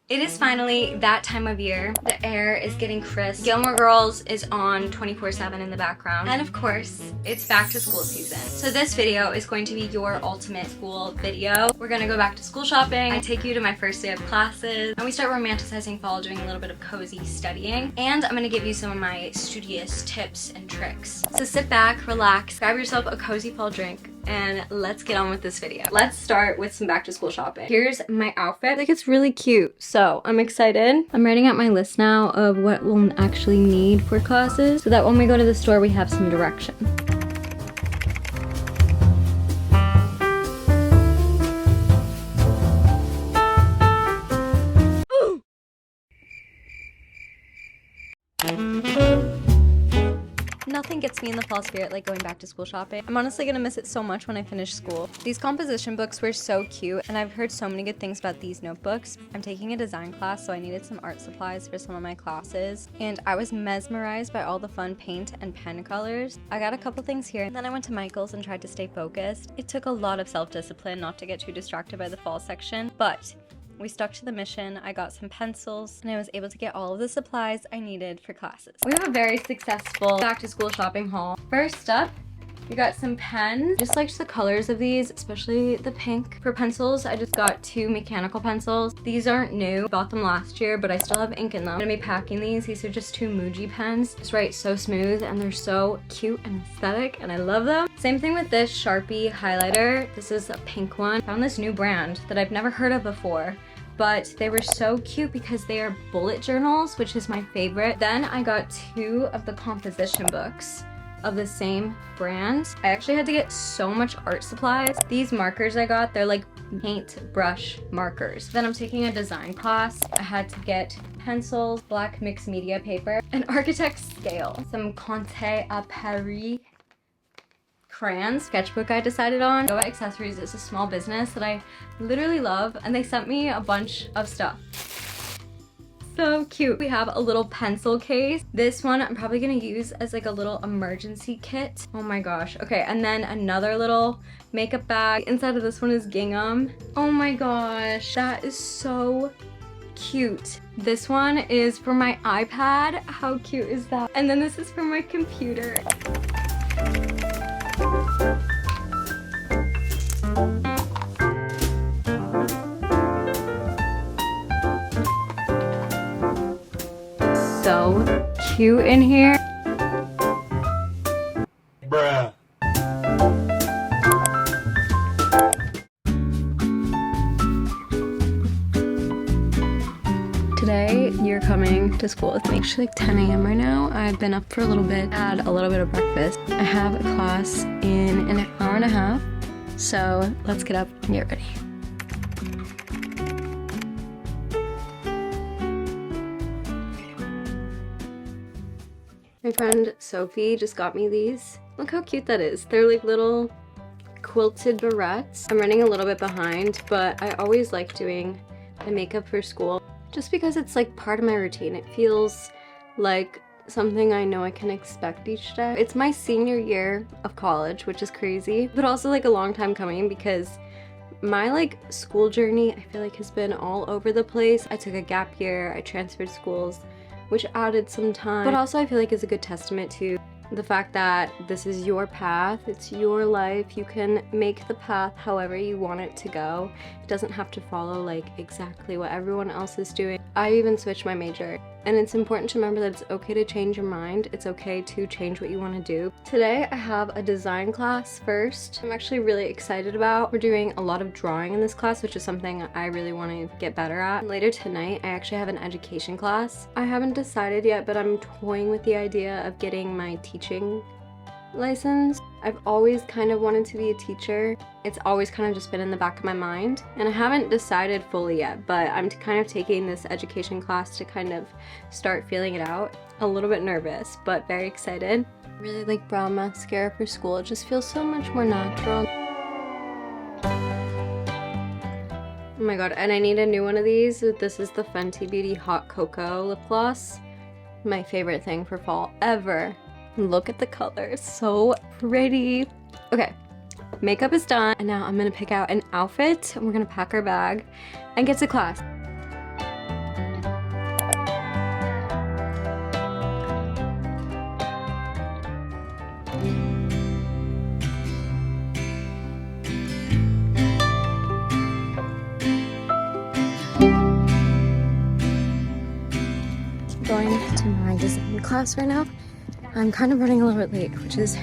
It is finally that time of year. The air is getting crisp. Gilmore Girls is on 24/7 in the background. And of course, it's back to school season. So this video is going to be your ultimate school video. We're gonna go back to school shopping. I take you to my first day of classes. And we start romanticizing fall, doing a little bit of cozy studying. And I'm gonna give you some of my studious tips and tricks. So sit back, relax, grab yourself a cozy fall drink, and let's get on with this video. Let's start with some back to school shopping. Here's my outfit. I think it's really cute, so I'm excited. I'm writing out my list now of what we'll actually need for classes so that when we go to the store we have some direction. Nothing gets me in the fall spirit like going back to school shopping. I'm honestly gonna miss it so much when I finish school. These composition books were so cute, and I've heard so many good things about these notebooks. I'm taking a design class, so I needed some art supplies for some of my classes, and I was mesmerized by all the fun paint and pen colors. I got a couple things here, and then I went to Michael's and tried to stay focused. It took a lot of self-discipline not to get too distracted by the fall section, but we stuck to the mission. I got some pencils and I was able to get all of the supplies I needed for classes. We have a very successful back to school shopping haul. First up, we got some pens. Just liked the colors of these, especially the pink. For pencils, I just got 2 mechanical pencils. These aren't new. Bought them last year, but I still have ink in them. I'm gonna be packing these. These are just 2 Muji pens. Just write so smooth and they're so cute and aesthetic and I love them. Same thing with this Sharpie highlighter. This is a pink one. Found this new brand that I've never heard of before, but they were so cute because they are bullet journals, which is my favorite. Then I got 2 of the composition books of the same brand. I actually had to get so much art supplies. These markers I got, they're like paint brush markers. Then I'm taking a design class. I had to get pencils, black mixed media paper, an architect's scale, some Conte à Paris crayons, sketchbook I decided on. Go Accessories is a small business that I literally love, and they sent me a bunch of stuff. So cute. We have a little pencil case. This one I'm probably gonna use as like a little emergency kit. Oh my gosh. Okay, and then another little makeup bag. Inside of this one is gingham. Oh my gosh, that is so cute. This one is for my iPad. How cute is that? And then this is for my computer. So cute in here. Bruh. Today, you're coming to school with me. It's actually like 10 a.m. right now. I've been up for a little bit, had a little bit of breakfast. I have a class in an hour and a half, so let's get up and get ready. My friend Sophie just got me these. Look how cute that is. They're like little quilted barrettes. I'm running a little bit behind, but I always like doing my makeup for school just because it's like part of my routine. It feels like something I know I can expect each day. It's my senior year of college, which is crazy, but also like a long time coming because my like school journey I feel like has been all over the place. I took a gap year, I transferred schools, which added some time, but also I feel like it's a good testament to the fact that this is your path, it's your life. You can make the path however you want it to go. It doesn't have to follow like exactly what everyone else is doing. I even switched my major, and it's important to remember that it's okay to change your mind. It's okay to change what you want to do. Today I have a design class first. I'm actually really excited about. We're doing a lot of drawing in this class, which is something I really want to get better at. And later tonight I actually have an education class. I haven't decided yet, but I'm toying with the idea of getting my teaching license. I've always kind of wanted to be a teacher. It's always kind of just been in the back of my mind, and I haven't decided fully yet, but I'm kind of taking this education class to kind of start feeling it out. A little bit nervous, but very excited. I really like brown mascara for school. It just feels so much more natural. Oh my god, and I need a new one of these. This is the Fenty Beauty Hot Cocoa lip gloss. My favorite thing for fall ever. Look at the colors, so pretty. Okay, makeup is done, and now I'm gonna pick out an outfit, and we're gonna pack our bag and get to class. in class right now. I'm kind of running a little bit late, which is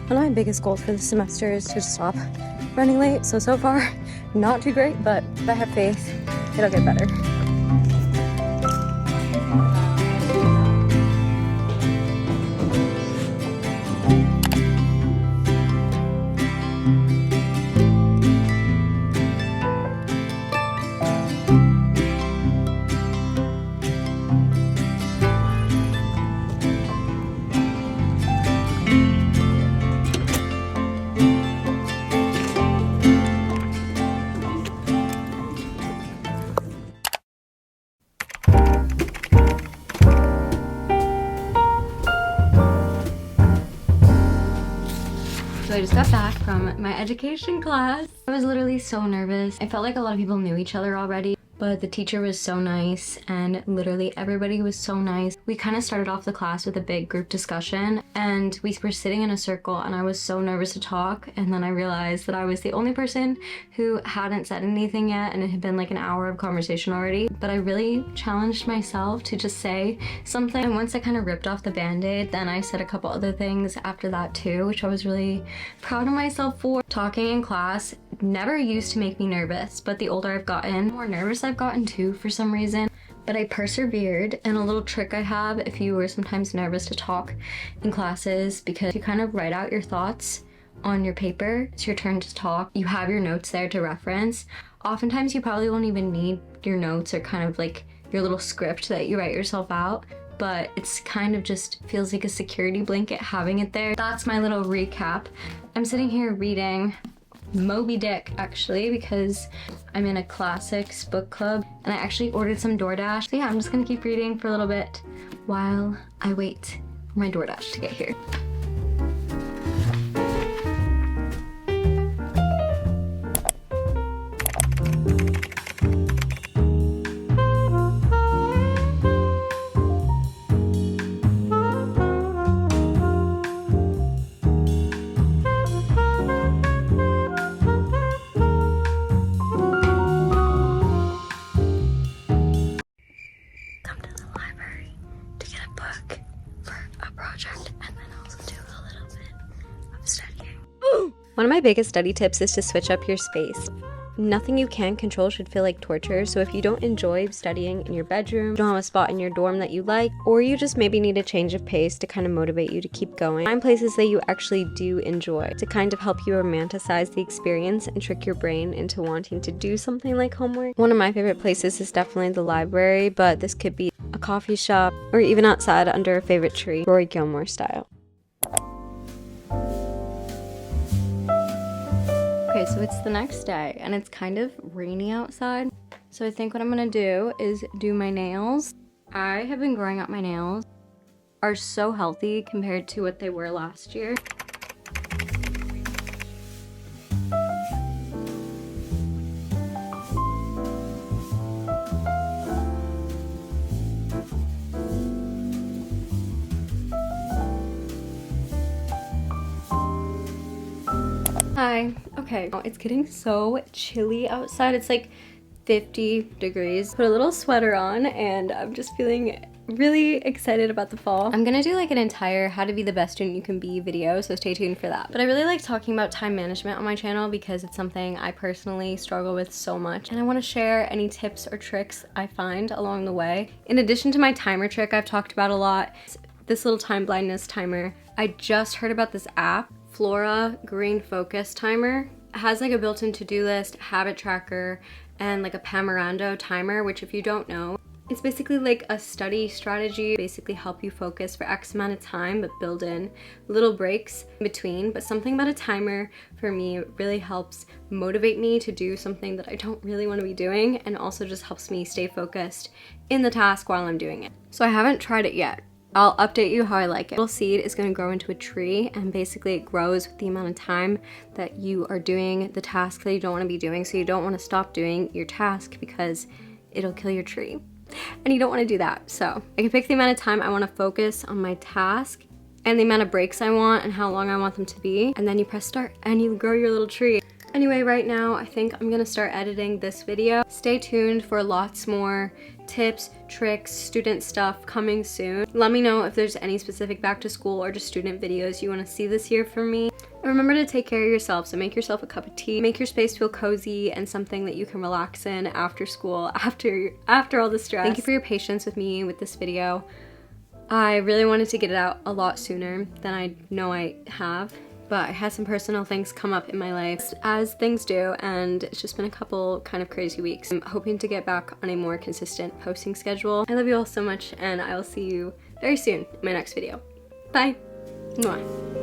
one of my biggest goals for the semester, is to stop running late. So far, not too great, but I have faith it'll get better. So I just got back from my education class. I was literally so nervous. I felt like a lot of people knew each other already, but the teacher was so nice and literally everybody was so nice. We kind of started off the class with a big group discussion and we were sitting in a circle and I was so nervous to talk, and then I realized that I was the only person who hadn't said anything yet and it had been like an hour of conversation already. But I really challenged myself to just say something, and once I kind of ripped off the band-aid, then I said a couple other things after that too, which I was really proud of myself for. Talking in class never used to make me nervous, but the older I've gotten, the more nervous I've gotten too for some reason. But I persevered, and a little trick I have if you were sometimes nervous to talk in classes, because you kind of write out your thoughts on your paper. It's your turn to talk. You have your notes there to reference. Oftentimes you probably won't even need your notes or kind of like your little script that you write yourself out, but it's kind of just feels like a security blanket having it there. That's my little recap. I'm sitting here reading Moby Dick actually because I'm in a classics book club and I actually ordered some DoorDash. So yeah, I'm just gonna keep reading for a little bit while I wait for my DoorDash to get here. One of my biggest study tips is to switch up your space. Nothing you can't control should feel like torture, so if you don't enjoy studying in your bedroom, you don't have a spot in your dorm that you like, or you just maybe need a change of pace to kind of motivate you to keep going, find places that you actually do enjoy to kind of help you romanticize the experience and trick your brain into wanting to do something like homework. One of my favorite places is definitely the library, but this could be a coffee shop or even outside under a favorite tree, Rory Gilmore style. Okay, so it's the next day and it's kind of rainy outside. So I think what I'm gonna do is do my nails. I have been growing out my nails. Are so healthy compared to what they were last year. Hi. Okay, it's getting so chilly outside. It's like 50 degrees. Put a little sweater on and I'm just feeling really excited about the fall. I'm gonna do like an entire how to be the best student you can be video, so stay tuned for that. But I really like talking about time management on my channel because it's something I personally struggle with so much, and I want to share any tips or tricks I find along the way. In addition to my timer trick I've talked about a lot, this little time blindness timer. I just heard about this app, Flora Green Focus Timer. It has like a built-in to-do list, habit tracker, and like a Pomodoro timer, which if you don't know, it's basically like a study strategy, basically help you focus for X amount of time, but build in little breaks in between. But something about a timer for me really helps motivate me to do something that I don't really want to be doing, and also just helps me stay focused in the task while I'm doing it. So I haven't tried it yet. I'll update you how I like it. Little seed is going to grow into a tree, and basically it grows with the amount of time that you are doing the task that you don't want to be doing. So you don't want to stop doing your task because it'll kill your tree. And you don't want to do that. So I can pick the amount of time I want to focus on my task and the amount of breaks I want and how long I want them to be. And then you press start and you grow your little tree. Anyway, right now I think I'm gonna start editing this video. Stay tuned for lots more tips, tricks, student stuff coming soon. Let me know if there's any specific back to school or just student videos you want to see this year from me. And remember to take care of yourself, so make yourself a cup of tea, make your space feel cozy and something that you can relax in after school, after all the stress. Thank you for your patience with me with this video. I really wanted to get it out a lot sooner than I know I have, but I had some personal things come up in my life, as things do, and it's just been a couple kind of crazy weeks. I'm hoping to get back on a more consistent posting schedule. I love you all so much, and I will see you very soon in my next video. Bye! Mwah.